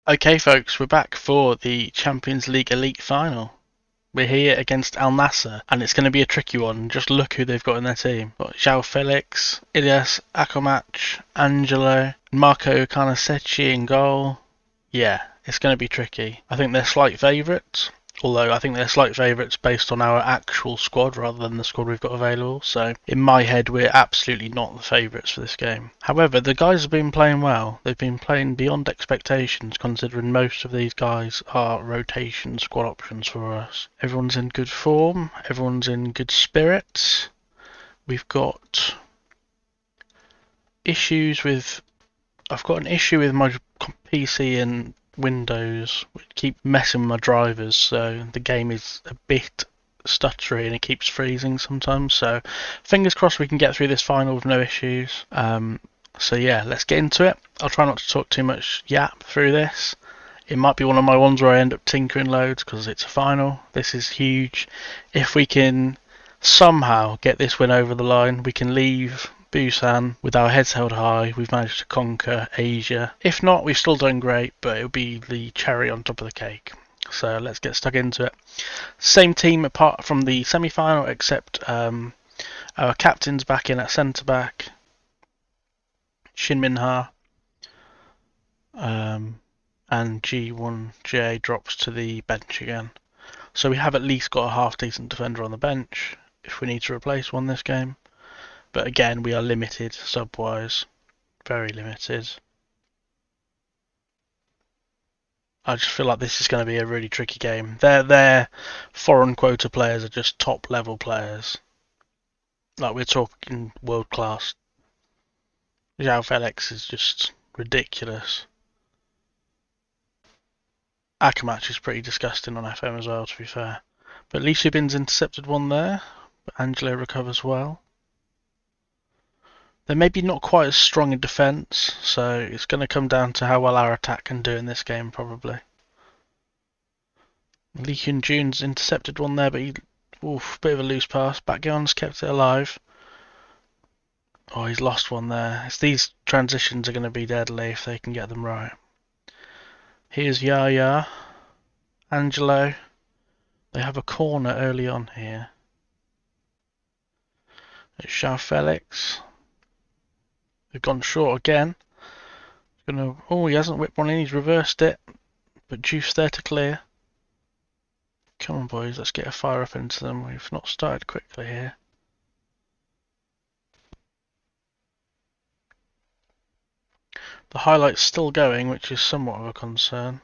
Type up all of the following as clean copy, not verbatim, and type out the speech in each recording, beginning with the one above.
Okay, folks, we're back for the Champions League Elite Final. We're here against Al Nassr, and it's going to be a tricky one. Just look who they've got in their team. Got João Felix, Ilyas Akomach, Angelo, Marco Carnesecchi in goal. Yeah, it's going to be tricky. I think they're slight favourites, although I think they're slight favourites based on our actual squad rather than the squad we've got available. So in my head, we're absolutely not the favourites for this game. However, the guys have been playing well. They've been playing beyond expectations, considering most of these guys are rotation squad options for us. Everyone's in good form. Everyone's in good spirits. We've got issues with... I've got an issue with my PC and Windows, which keep messing with my drivers, so the game is a bit stuttery and it keeps freezing sometimes. So fingers crossed we can get through this final with no issues. So yeah, let's get into it. I'll try not to talk too much yap through this. It might be one of my ones where I end up tinkering loads because it's a final. This is huge. If we can somehow get this win over the line, we can leave Busan with our heads held high. We've managed to conquer Asia. If not, we've still done great, but it'll be the cherry on top of the cake. So let's get stuck into it. Same team apart from the semi-final, except our captain's back in at centre back, Shin Min Ha, and G1J drops to the bench again. So we have at least got a half decent defender on the bench if we need to replace one this game. But again, we are limited sub-wise. Very limited. I just feel like this is going to be a really tricky game. Their foreign quota players are just top level players. Like, we're talking world class. João Felix is just ridiculous. Akomach is pretty disgusting on FM as well, to be fair. But Lee Subin's intercepted one there. But Angelo recovers well. They're maybe not quite as strong in defence, so it's going to come down to how well our attack can do in this game, probably. Lee Hyun Jun's intercepted one there, but bit of a loose pass. Backgamon's kept it alive. Oh, he's lost one there. These transitions are going to be deadly if they can get them right. Here's Yaya. Angelo. They have a corner early on here. It's João Felix. They've gone short again. Oh, he hasn't whipped one in, he's reversed it. But Juice there to clear. Come on, boys, let's get a fire up into them. We've not started quickly here. The highlight's still going, which is somewhat of a concern.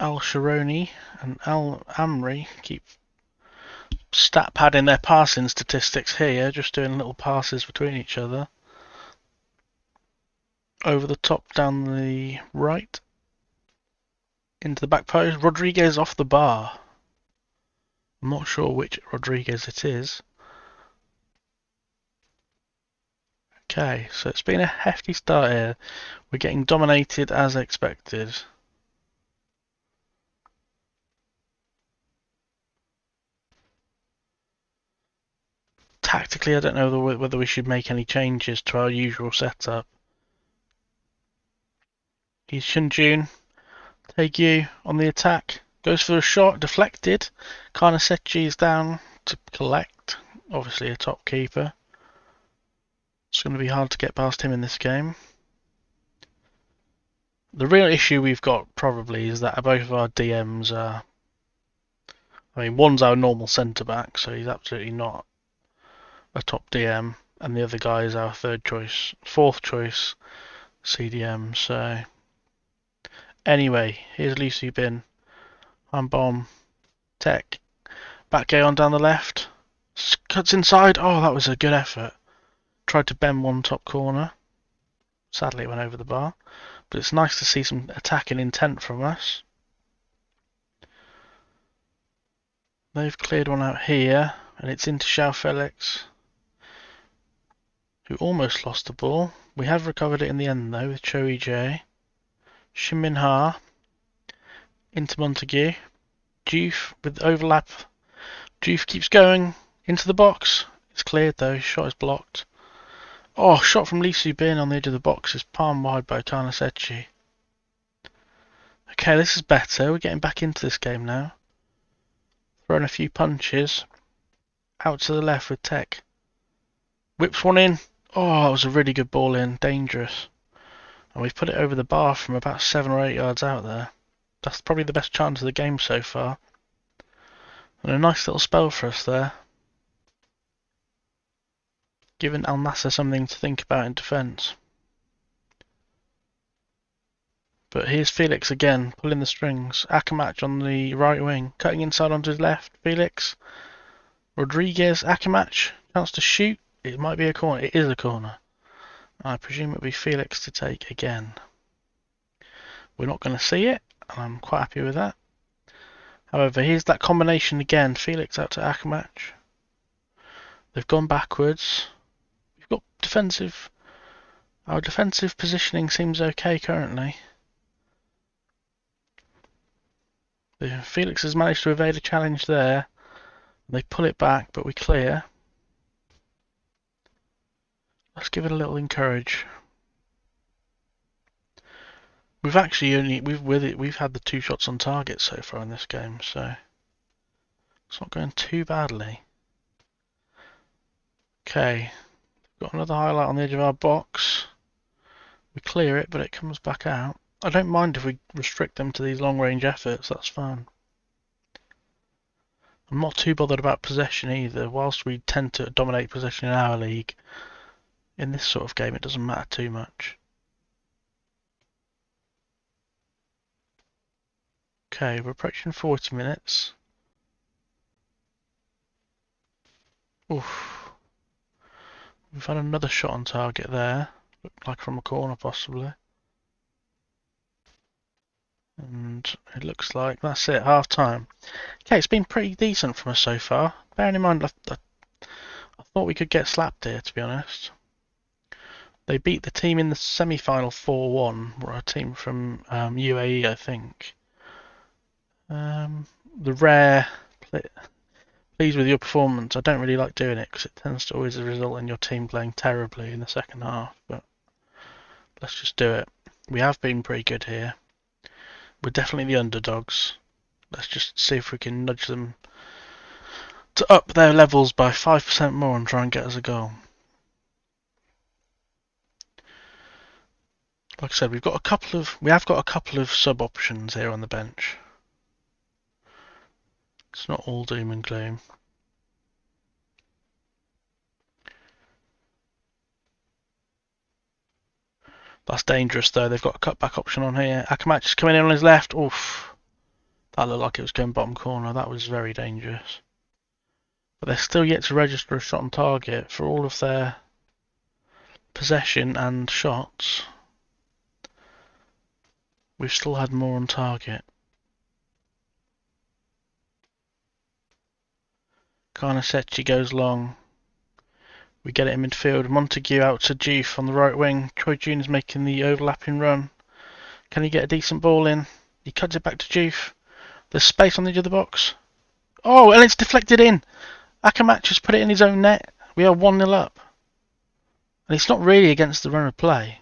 Al Sharoni and Al Amri keep stat padding their passing statistics here, just doing little passes between each other. Over the top, down the right. Into the back post. Rodriguez off the bar. I'm not sure which Rodriguez it is. Okay, so it's been a hefty start here. We're getting dominated as expected. Tactically, I don't know whether we should make any changes to our usual setup. He's Shunjun. Take you on the attack. Goes for a shot, deflected. Carnesecchi is down to collect. Obviously a top keeper. It's going to be hard to get past him in this game. The real issue we've got probably is that both of our DMs are... I mean, one's our normal centre-back, so he's absolutely not a top DM, and the other guy is our fourth choice CDM, so... Anyway, here's Lee Subin. I'm Bomb. Tech. Back on down the left. Cuts inside. Oh, that was a good effort. Tried to bend one top corner. Sadly, it went over the bar. But it's nice to see some attacking intent from us. They've cleared one out here, and it's into João Felix, who almost lost the ball. We have recovered it in the end, though, with Cho J. Shin Min Ha. Into Montague. Juve with overlap. Juve keeps going into the box. It's cleared though, his shot is blocked. Oh, shot from Lee Bin on the edge of the box is palm wide by Karnasechi. Okay, this is better. We're getting back into this game now. Throwing a few punches. Out to the left with Tech. Whips one in. Oh, that was a really good ball in. Dangerous. And we've put it over the bar from about 7 or 8 yards out there. That's probably the best chance of the game so far. And a nice little spell for us there. Giving Al Nassr something to think about in defence. But here's Felix again, pulling the strings. Akamatch on the right wing, cutting inside onto his left. Felix. Rodriguez, Akamatch. Chance to shoot. It might be a corner. It is a corner. I presume it'll be Felix to take again. We're not going to see it, and I'm quite happy with that. However, here's that combination again. Felix out to Akamatch. They've gone backwards. We've got defensive. Our defensive positioning seems okay currently. Felix has managed to evade a challenge there. They pull it back, but we clear. Let's give it a little encourage. We've actually we've had the 2 shots on target so far in this game, so it's not going too badly. Okay, got another highlight on the edge of our box. We clear it, but it comes back out. I don't mind if we restrict them to these long-range efforts, that's fine. I'm not too bothered about possession either. Whilst we tend to dominate possession in our league, in this sort of game it doesn't matter too much. Okay, we're approaching 40 minutes. Oof. We've had another shot on target there. Looked like from a corner possibly. And it looks like that's it, half time. Okay, it's been pretty decent from us so far. Bearing in mind, I thought we could get slapped here, to be honest. They beat the team in the semi-final 4-1, or a team from UAE, I think. The rare pleased with your performance. I don't really like doing it because it tends to always result in your team playing terribly in the second half, but let's just do it. We have been pretty good here. We're definitely the underdogs. Let's just see if we can nudge them to up their levels by 5% more and try and get us a goal. Like I said, we have got a couple of sub options here on the bench. It's not all doom and gloom. That's dangerous though. They've got a cutback option on here. Akamatch is coming in on his left. Oof. That looked like it was going bottom corner. That was very dangerous. But they're still yet to register a shot on target for all of their possession and shots. We've still had more on target. Karnasechi goes long. We get it in midfield. Montague out to Juve on the right wing. Troy Jr. is making the overlapping run. Can he get a decent ball in? He cuts it back to Juve. There's space on the edge of the box. Oh, and it's deflected in. Akamatch has put it in his own net. We are 1-0 up. And it's not really against the run of play.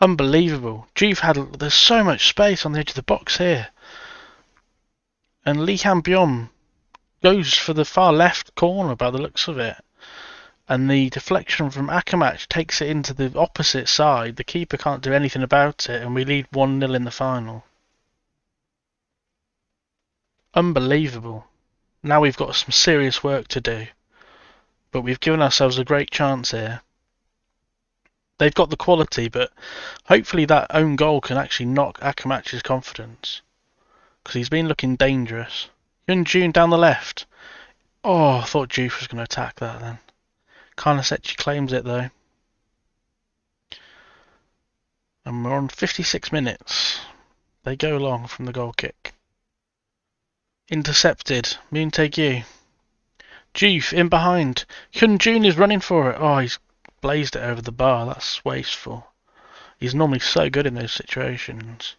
Unbelievable. There's so much space on the edge of the box here. And Lee Han Byom goes for the far left corner by the looks of it. And the deflection from Akamatch takes it into the opposite side. The keeper can't do anything about it, and we lead 1-0 in the final. Unbelievable. Now we've got some serious work to do. But we've given ourselves a great chance here. They've got the quality, but hopefully that own goal can actually knock Akamatch's confidence. Because he's been looking dangerous. Hyun Jun down the left. Oh, I thought Juve was going to attack that then. Karnasechi claims it though. And we're on 56 minutes. They go long from the goal kick. Intercepted. Moontague. Juve in behind. Hyun Jun is running for it. Oh, he's blazed it over the bar. That's wasteful. He's normally so good in those situations.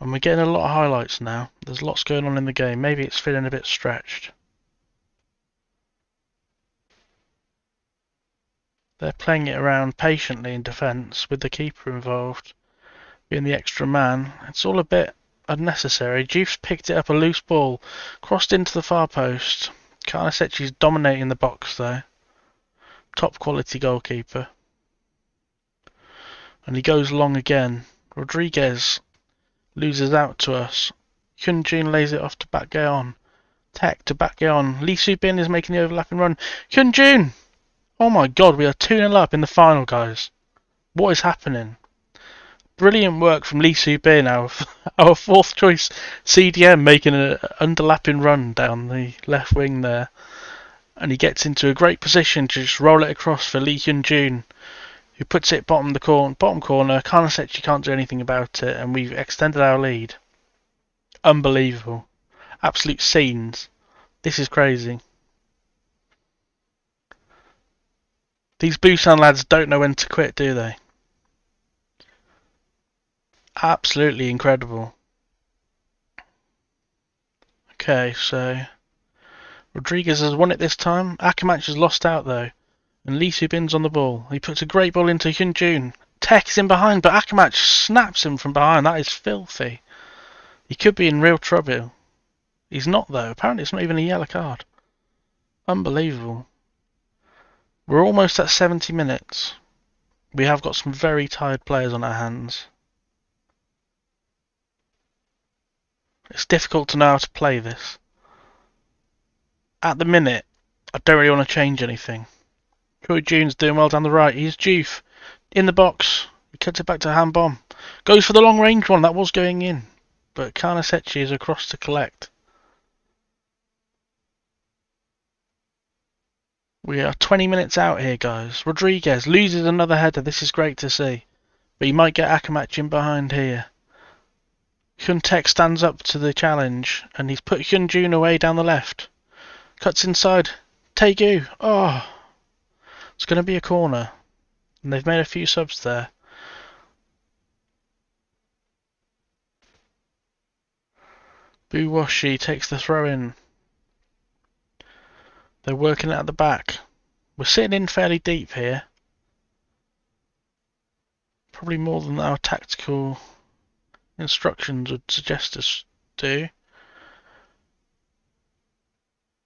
And we're getting a lot of highlights now. There's lots going on in the game. Maybe it's feeling a bit stretched. They're playing it around patiently in defence with the keeper involved, being the extra man. It's all a bit unnecessary. Juve's picked it up, a loose ball, crossed into the far post. Karnasecchi's dominating the box though. Top quality goalkeeper. And he goes long again. Rodriguez loses out to us. Hyunjin lays it off to Bakgaeon. Tech to Bakgaeon. Lee Soo-bin is making the overlapping run. Hyunjin! Oh my god, we are 2-0 up in the final, guys. What is happening? Brilliant work from Lee Soo-bin, our fourth choice CDM, making an underlapping run down the left wing there. And he gets into a great position to just roll it across for Lee Hyun-jun, who puts it bottom corner. Karnasecchi can't do anything about it, and we've extended our lead. Unbelievable. Absolute scenes. This is crazy. These Busan lads don't know when to quit, do they? Absolutely incredible. Okay, so Rodriguez has won it this time. Akamatch has lost out though. And Lee Soo-bin's on the ball. He puts a great ball into Hyun-jun. Tech is in behind, but Akamatch snaps him from behind. That is filthy. He could be in real trouble. He's not though. Apparently it's not even a yellow card. Unbelievable. We're almost at 70 minutes. We have got some very tired players on our hands. It's difficult to know how to play this. At the minute, I don't really want to change anything. Choi Jun's doing well down the right. He's Juve in the box. He cuts it back to Han Bom. Goes for the long range one. That was going in. But Karnasecchi is across to collect. We are 20 minutes out here, guys. Rodriguez loses another header. This is great to see. But he might get Akamatch in behind here. Hyun-taek stands up to the challenge. And he's put Hyun-jun away down the left. Cuts inside. Taegu. Oh. It's going to be a corner. And they've made a few subs there. Buwashi takes the throw in. They're working it at the back. We're sitting in fairly deep here. Probably more than our tactical instructions would suggest us do.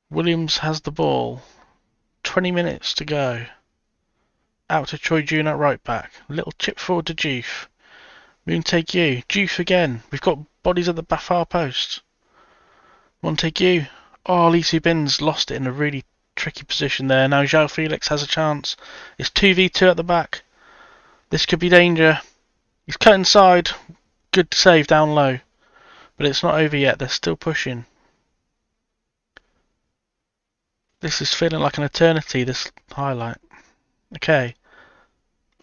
Williams has the ball. 20 minutes to go. Out to Choi Jun at right back. Little chip forward to Juve. Moon take you. Juve again. We've got bodies at the far post. One take you. Oh, Lee Soo-bin's lost it in a really tricky position there. Now João Felix has a chance. It's 2v2 at the back. This could be danger. He's cut inside. Good save down low. But it's not over yet. They're still pushing. This is feeling like an eternity, this highlight. Okay.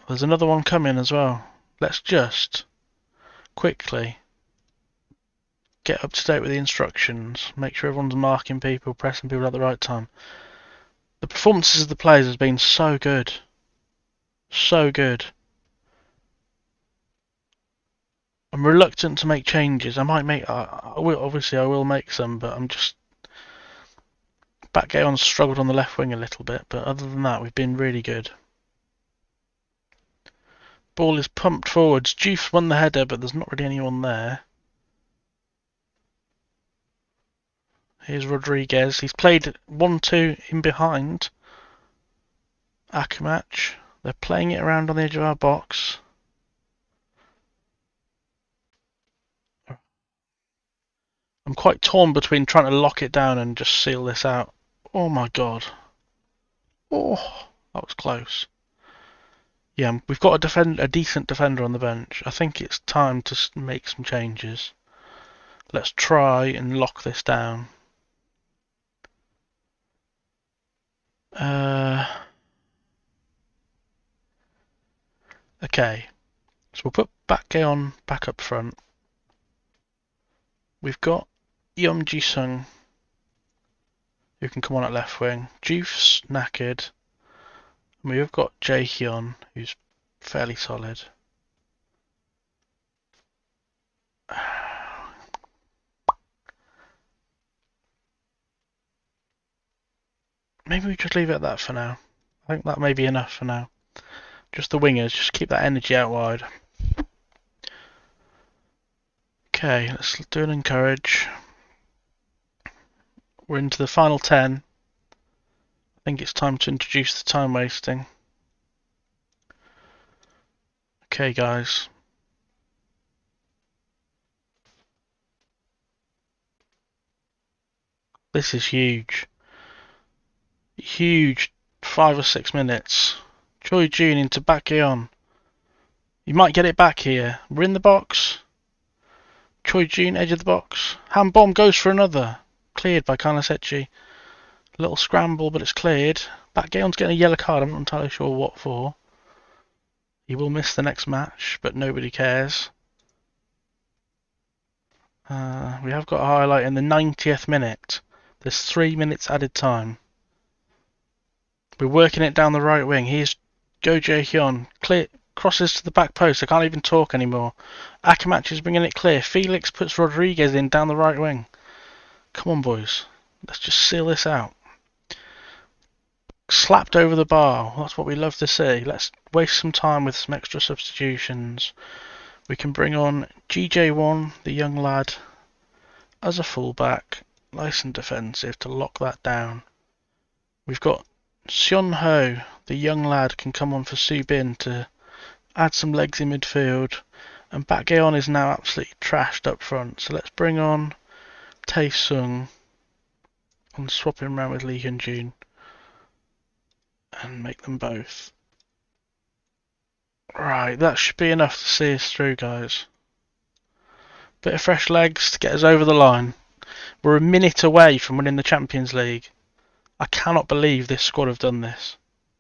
There's another one coming as well. Let's just quickly get up to date with the instructions. Make sure everyone's marking people, pressing people at the right time. The performances of the players has been so good. So good. I'm reluctant to make changes. I might make... I will make some, but I'm just... Bakgaeon's struggled on the left wing a little bit, but other than that, we've been really good. Ball is pumped forwards. Juve won the header, but there's not really anyone there. Here's Rodriguez. He's played 1-2 in behind. Akamatch. They're playing it around on the edge of our box. I'm quite torn between trying to lock it down and just seal this out. Oh my god. Oh, that was close. Yeah, we've got a decent defender on the bench. I think it's time to make some changes. Let's try and lock this down. Okay, so we'll put Bakgaeon back up front. We've got Yeom Ji-sung, who can come on at left wing. Juve's knackered. And we've got Jae-hyun, who's fairly solid. Maybe we just leave it at that for now. I think that may be enough for now. Just the wingers, just keep that energy out wide. Okay, let's do an encourage. We're into the final 10. I think it's time to introduce the time wasting. Okay, guys. This is huge. Huge 5 or 6 minutes. Choi Jun into Baekyeon. You might get it back here. We're in the box. Choi Jun, edge of the box. Hand bomb goes for another. Cleared by Kanasechi. Little scramble, but it's cleared. Baekyeon's getting a yellow card. I'm not entirely sure what for. He will miss the next match, but nobody cares. We have got a highlight in the 90th minute. There's 3 minutes added time. We're working it down the right wing. Here's Go Jae-hyun. Clear, crosses to the back post. I can't even talk anymore. Akamatch is bringing it clear. Felix puts Rodriguez in down the right wing. Come on, boys. Let's just seal this out. Slapped over the bar. That's what we love to see. Let's waste some time with some extra substitutions. We can bring on GJ1, the young lad, as a fullback. Nice and defensive to lock that down. We've got Seon Ho, the young lad, can come on for Soo Bin to add some legs in midfield. And Baekyeon is now absolutely trashed up front. So let's bring on Tae Sung and swap him around with Lee Hyun Jun and make them both. Right, that should be enough to see us through, guys. Bit of fresh legs to get us over the line. We're a minute away from winning the Champions League. I cannot believe this squad have done this.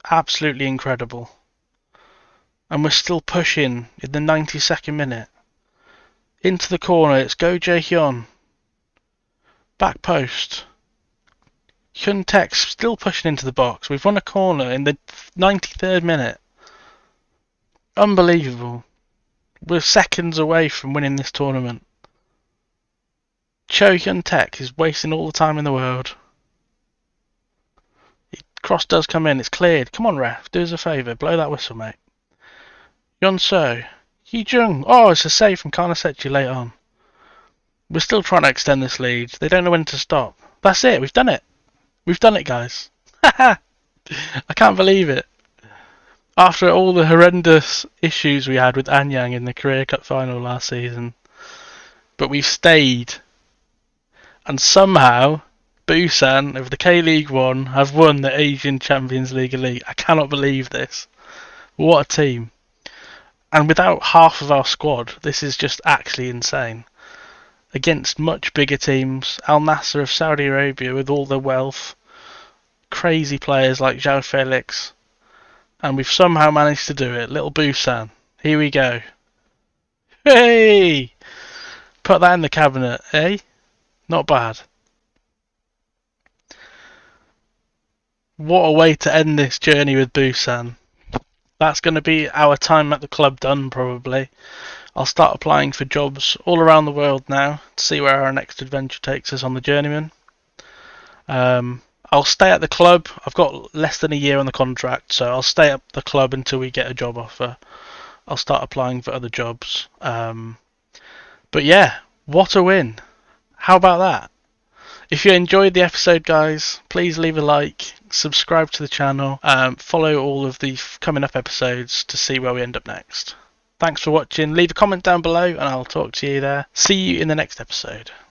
Absolutely incredible. And we're still pushing in the 92nd minute. Into the corner, it's Go Jae-hyun. Back post. Hyun Taek still pushing into the box. We've won a corner in the 93rd minute. Unbelievable. We're seconds away from winning this tournament. Cho Hyun Taek is wasting all the time in the world. Cross does come in, it's cleared. Come on, ref, do us a favour, blow that whistle, mate. Yeon-so, Hee-jung. Oh, it's a save from Kanasechi late on. We're still trying to extend this lead. They don't know when to stop. That's it, we've done it. We've done it, guys. I can't believe it. After all the horrendous issues we had with Anyang in the Korea Cup final last season. But we've stayed. And somehow, Busan of the K-League 1 have won the Asian Champions League Elite. I cannot believe this. What a team. And without half of our squad, this is just actually insane. Against much bigger teams, Al Nassr of Saudi Arabia with all their wealth, crazy players like João Felix, and we've somehow managed to do it. Little Busan. Here we go. Hey! Put that in the cabinet, eh? Not bad. What a way to end this journey with Busan. That's going to be our time at the club done, probably. I'll start applying for jobs all around the world now to see where our next adventure takes us on the Journeyman. I'll stay at the club. I've got less than a year on the contract, so I'll stay at the club until we get a job offer. I'll start applying for other jobs. But yeah, what a win. How about that? If you enjoyed the episode, guys, please leave a like, subscribe to the channel, follow all of the coming up episodes to see where we end up next. Thanks for watching. Leave a comment down below and I'll talk to you there. See you in the next episode.